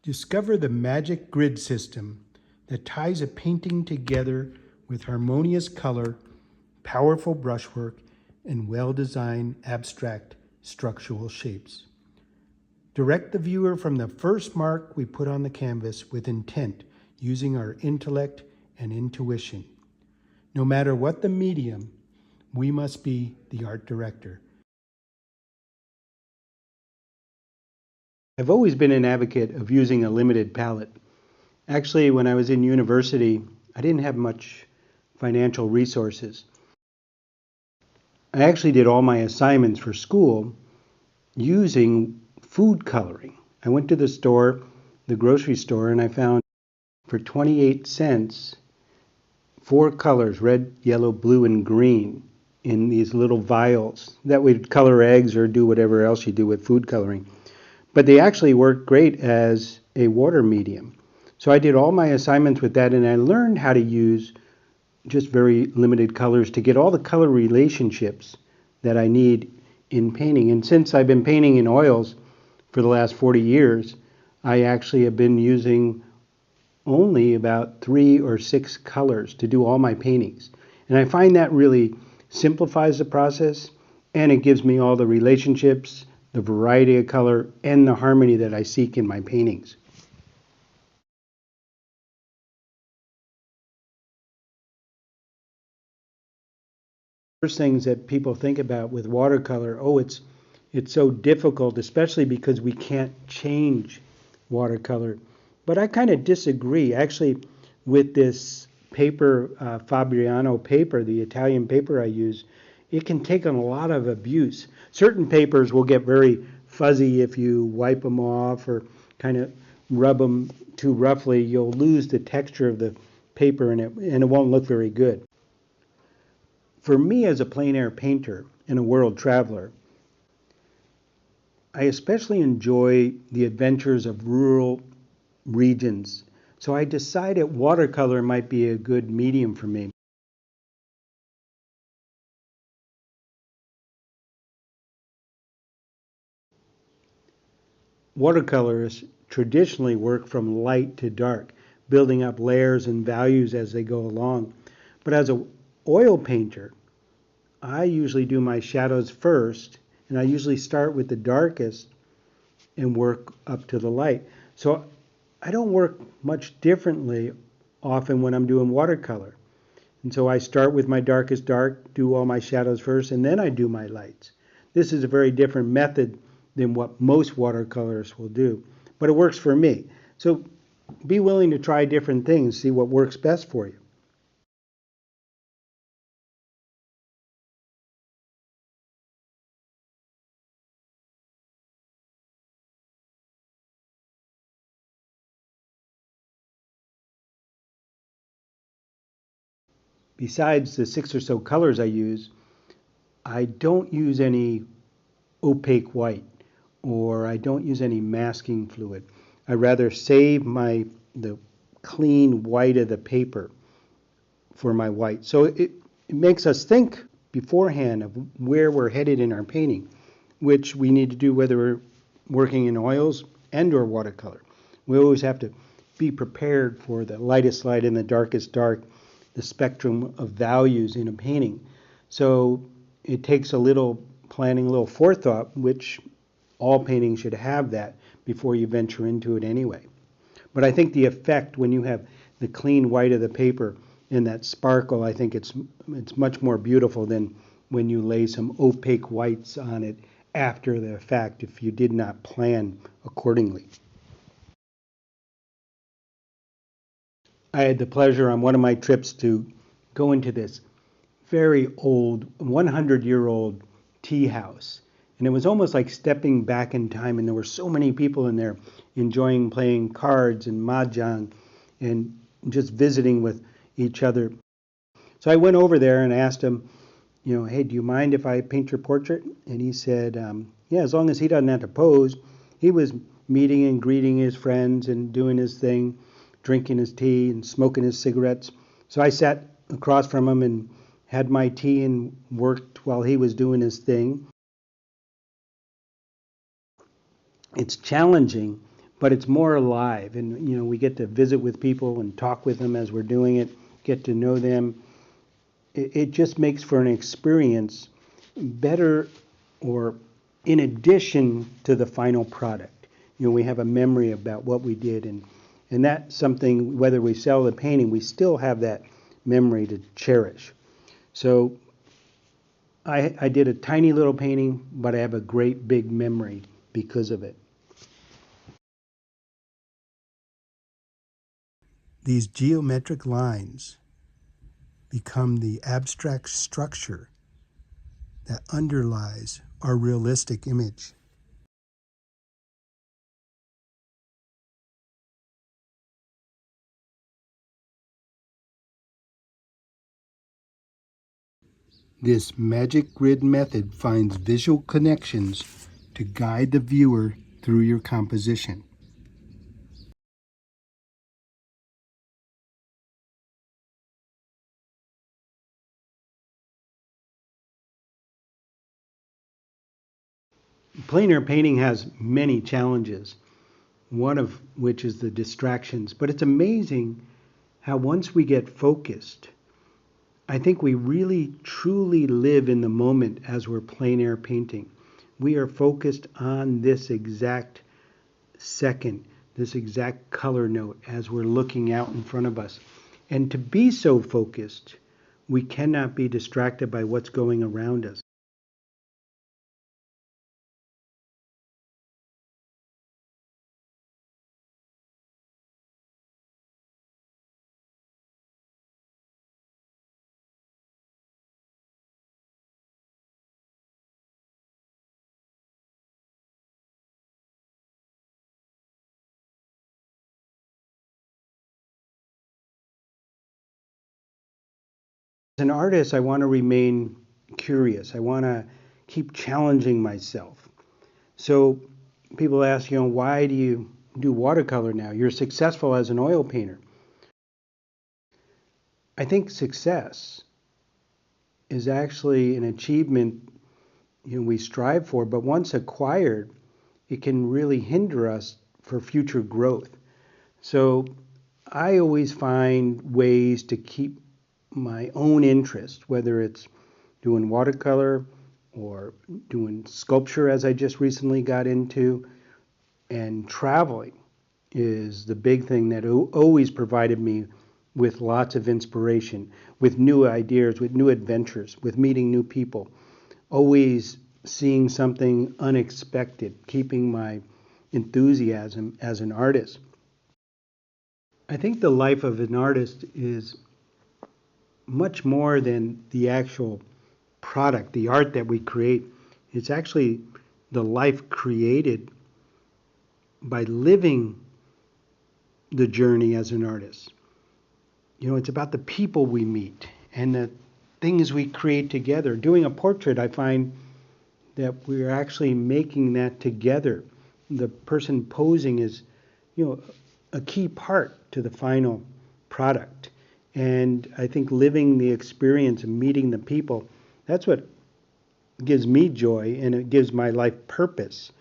Discover the magic grid system that ties a painting together with harmonious color, powerful brushwork, and well-designed abstract structural shapes. Direct the viewer from the first mark we put on the canvas with intent, using our intellect and intuition. No matter what the medium, we must be the art director. I've always been an advocate of using a limited palette. Actually, when I was in university, I didn't have much financial resources. I actually did all my assignments for school using food coloring. I went to the grocery store, and I found for 28 cents, 4 colors, red, yellow, blue, and green, in these little vials that would color eggs or do whatever else you do with food coloring. But they actually worked great as a water medium. So I did all my assignments with that, and I learned how to use just very limited colors to get all the color relationships that I need in painting. And since I've been painting in oils for the last 40 years, I actually have been using only about 3 or 6 colors to do all my paintings. And I find that really simplifies the process, and it gives me all the relationships, the variety of color, and the harmony that I seek in my paintings. First things that people think about with watercolor, it's so difficult, especially because we can't change watercolor. But I kind of disagree. Actually, with this paper, Fabriano paper, the Italian paper I use, it can take on a lot of abuse. Certain papers will get very fuzzy if you wipe them off or kind of rub them too roughly. You'll lose the texture of the paper, and it won't look very good. For me, as a plein air painter and a world traveler, I especially enjoy the adventures of rural regions. So I decided watercolor might be a good medium for me. Watercolors traditionally work from light to dark, building up layers and values as they go along. But as an oil painter, I usually do my shadows first, and I usually start with the darkest and work up to the light. So I don't work much differently often when I'm doing watercolor. And so I start with my darkest dark, do all my shadows first, and then I do my lights. This is a very different method than what most watercolorists will do, but it works for me. So be willing to try different things, see what works best for you. Besides the 6 or so colors I use, I don't use any opaque white, or I don't use any masking fluid. I rather save the clean white of the paper for my white. So it makes us think beforehand of where we're headed in our painting, which we need to do whether we're working in oils and or watercolor. We always have to be prepared for the lightest light and the darkest dark, the spectrum of values in a painting. So it takes a little planning, a little forethought, which all paintings should have that before you venture into it anyway. But I think the effect when you have the clean white of the paper and that sparkle, I think it's much more beautiful than when you lay some opaque whites on it after the fact if you did not plan accordingly. I had the pleasure on one of my trips to go into this very old, 100-year-old tea house. And it was almost like stepping back in time, and there were so many people in there enjoying playing cards and mahjong and just visiting with each other. So I went over there and asked him, hey, do you mind if I paint your portrait? And he said, yeah, as long as he doesn't have to pose. He was meeting and greeting his friends and doing his thing, drinking his tea and smoking his cigarettes. So I sat across from him and had my tea and worked while he was doing his thing. It's challenging, but it's more alive. And, we get to visit with people and talk with them as we're doing it, get to know them. It just makes for an experience better, or in addition to the final product. We have a memory about what we did, and that's something, whether we sell the painting, we still have that memory to cherish. So I did a tiny little painting, but I have a great big memory because of it. These geometric lines become the abstract structure that underlies our realistic image. This magic grid method finds visual connections to guide the viewer through your composition. Plein air painting has many challenges, one of which is the distractions. But it's amazing how once we get focused, I think we really truly live in the moment as we're plein air painting. We are focused on this exact second, this exact color note as we're looking out in front of us. And to be so focused, we cannot be distracted by what's going around us. As an artist, I want to remain curious. I want to keep challenging myself. So people ask, why do you do watercolor now? You're successful as an oil painter. I think success is actually an achievement we strive for, but once acquired, it can really hinder us for future growth. So I always find ways to keep my own interest, whether it's doing watercolor or doing sculpture, as I just recently got into, and traveling is the big thing that always provided me with lots of inspiration, with new ideas, with new adventures, with meeting new people, always seeing something unexpected, keeping my enthusiasm as an artist. I think the life of an artist is much more than the actual product, the art that we create. It's actually the life created by living the journey as an artist. It's about the people we meet and the things we create together. Doing a portrait, I find that we're actually making that together. The person posing is, a key part to the final product. And I think living the experience and meeting the people, that's what gives me joy, and it gives my life purpose.